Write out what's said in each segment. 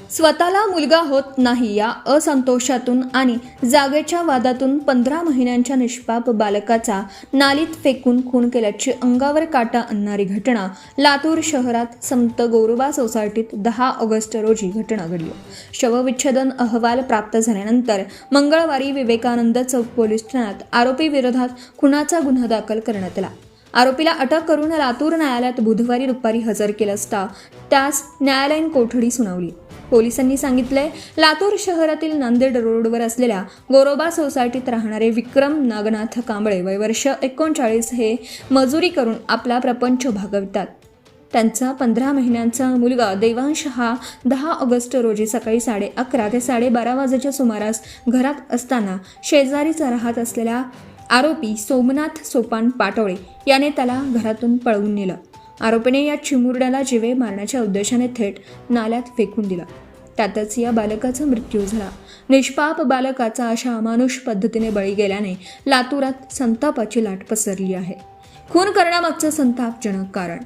स्वतःला मुलगा होत नाही या असंतोषातून आणि जागेच्या वादातून 15 महिन्यांच्या निष्पाप बालकाचा नालीत फेकून खून केल्याची अंगावर काटा आणणारी घटना लातूर शहरात संत गोरोबा सोसायटीत 10 ऑगस्ट रोजी घटना घडली. शवविच्छेदन अहवाल प्राप्त झाल्यानंतर मंगळवारी विवेकानंद चौक पोलीस ठाण्यात आरोपी विरोधात खुनाचा गुन्हा दाखल करण्यात आला. आरोपीला अटक करून लातूर न्यायालयात बुधवारी दुपारी हजर केलं असता त्यास न्यायालयीन कोठडी सुनावली. पोलिसांनी सांगितले, लातूर शहरातील नांदेड रोडवर असलेल्या गोरोबा सोसायटीत राहणारे विक्रम नागनाथ कांबळे वय वर्ष 39 हे मजुरी करून आपला प्रपंच भागवतात. त्यांचा 15 महिन्यांचा मुलगा देवांश हा 10 ऑगस्ट रोजी सकाळी 11:30 ते 12:30 वाजेच्या सुमारास घरात असताना शेजारीच राहत असलेल्या आरोपी सोमनाथ सोपान पाटोळे याने त्याला घरातून पळवून नेलं. आरोपीने या चिमुरड्याला जीवे मारण्याच्या उद्देशाने थेट नाल्यात फेकून दिला. त्यातच या बालकाचा मृत्यू झाला. निष्पाप बालकाचा अशा अमानुष पद्धतीने बळी गेल्याने लातूरात संतापाची लाट पसरली आहे. खून करण्यामागचं संतापजनक कारण.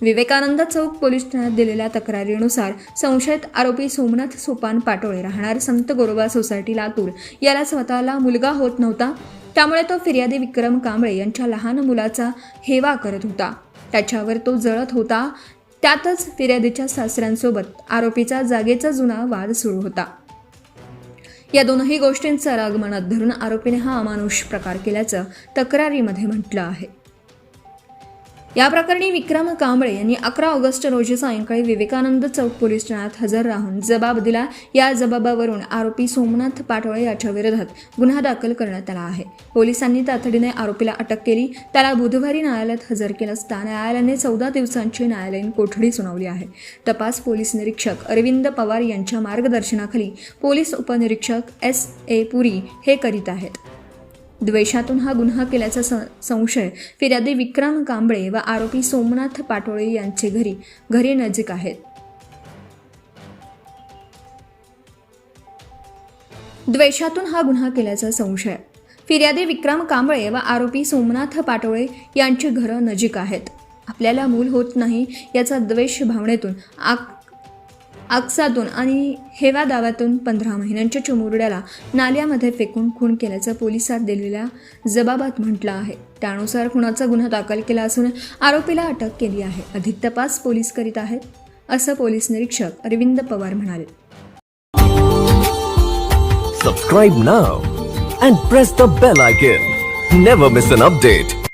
विवेकानंद चौक पोलीस ठाण्यात दिलेल्या तक्रारीनुसार संशयित आरोपी सोमनाथ सोपान पाटोळे राहणार संत गोरोबा सोसायटी लातूर याला स्वतःला मुलगा होत नव्हता. त्यामुळे तो फिर्यादी विक्रम कांबळे यांच्या लहान मुलाचा हेवा करत होता. त्याच्यावर तो जळत होता. त्यातच फिर्यादीच्या सासऱ्यांसोबत आरोपीचा जागेचा जुना वाद सुरू होता. या दोनही गोष्टींचा राग मनात धरून आरोपीने हा अमानुष प्रकार केल्याचं तक्रारीमध्ये म्हटलं आहे. या प्रकरणी विक्रम कांबळे यांनी 11 ऑगस्ट रोजी सायंकाळी विवेकानंद चौक पोलीस ठाण्यात हजर राहून जबाब दिला. या जबाबावरून आरोपी सोमनाथ पाटोळे याच्या विरोधात गुन्हा दाखल करण्यात आला आहे. पोलिसांनी तातडीने आरोपीला अटक केली. त्याला बुधवारी न्यायालयात हजर केलं असता न्यायालयाने 14 दिवसांची न्यायालयीन कोठडी सुनावली आहे. तपास पोलीस निरीक्षक अरविंद पवार यांच्या मार्गदर्शनाखाली पोलीस उपनिरीक्षक S.A. पुरी हे करीत आहेत. द्वेषातून हा गुन्हा केल्याचा संशय फिर्यादी विक्रम कांबळे व आरोपी सोमनाथ पाटोळे यांचे घरी नजीक आहेत. द्वेषातून हा गुन्हा केल्याचा संशय. फिर्यादी विक्रम कांबळे व आरोपी सोमनाथ पाटोळे यांची घरं नजीक आहेत. आपल्याला मूल होत नाही याचा द्वेष भावनेतून आकसातून आणि हेवा दाव्यातून 15 महिन्यांच्या चिमुरड्याला नाल्यामध्ये फेकून खून केल्याचं पोलिसात दिलेल्या जबाबात म्हटलं आहे. त्यानुसार खुनाचा गुन्हा दाखल केला असून आरोपीला अटक केली आहे. अधिक तपास पोलीस करीत आहेत असं पोलीस निरीक्षक अरविंद पवार म्हणाले. Subscribe now and press the bell icon. Never miss an update.